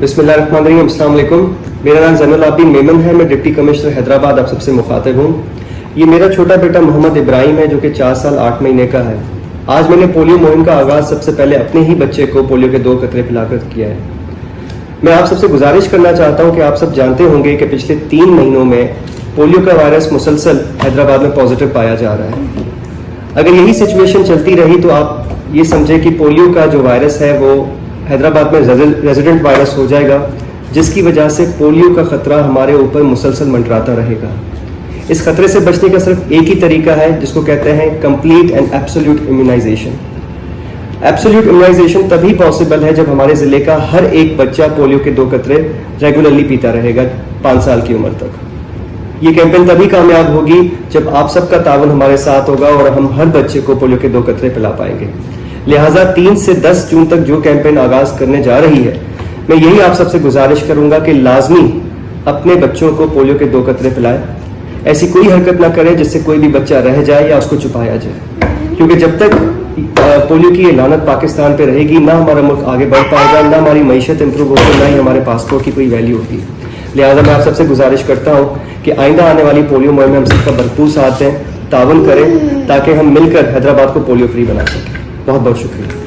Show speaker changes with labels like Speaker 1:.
Speaker 1: बिस्मिल्लाहिर्रहमानिर्रहीम, अस्सलाम वालेकुम। मेरा नाम ज़ैनुल आबिदीन मेमन है। मैं डिप्टी कमिश्नर हैदराबाद आप सबसे मुखातिब हूँ। ये मेरा छोटा बेटा मोहम्मद इब्राहिम है, जो कि 4 साल 8 महीने का है। आज मैंने पोलियो मुहिम का आगाज़ सबसे पहले अपने ही बच्चे को पोलियो के 2 कतरे पिलाकर किया है। मैं आप सबसे गुजारिश करना चाहता हूँ कि आप सब जानते होंगे कि पिछले 3 महीनों में पोलियो का वायरस मुसलसल हैदराबाद में पॉजिटिव पाया जा रहा है। अगर यही सिचुएशन चलती रही तो आप ये समझें कि पोलियो का जो वायरस है वो हैदराबाद में रेजिडेंट वायरस हो जाएगा, जिसकी वजह से पोलियो का खतरा हमारे ऊपर मुसलसल मंडराता रहेगा। इस खतरे से बचने का सिर्फ एक ही तरीका है, जिसको कहते हैं complete and absolute immunisation. Absolute immunisation तभी पॉसिबल है जब हमारे ज़िले का हर एक बच्चा पोलियो के 2 कतरे रेगुलरली पीता रहेगा 5 साल की उम्र तक। ये कैंपेन तभी कामयाब होगी जब आप सबका ताउन हमारे साथ होगा और हम हर बच्चे को पोलियो के 2 कतरे पिला पाएंगे। लिहाजा 3 से 10 जून तक जो कैंपेन आगाज करने जा रही है, मैं यही आप सबसे गुजारिश करूंगा कि लाजमी अपने बच्चों को पोलियो के 2 कतरे पिलाएं। ऐसी कोई हरकत ना करें जिससे कोई भी बच्चा रह जाए या उसको छुपाया जाए, क्योंकि जब तक पोलियो की ये लानत पाकिस्तान पे रहेगी, ना हमारा मुल्क आगे बढ़ पाएगा, ना हमारी मईशत इंप्रूव होगी, ना ही हमारे पासपोर्ट की कोई वैल्यू होगी। लिहाजा मैं आप सबसे गुजारिश करता हूँ कि आइंदा आने वाली पोलियो मुहिम में हम सबका भरपूर साथ दें, ताउन करें, ताकि हम मिलकर हैदराबाद को पोलियो फ्री बना सकें। बहुत बहुत शुक्रिया।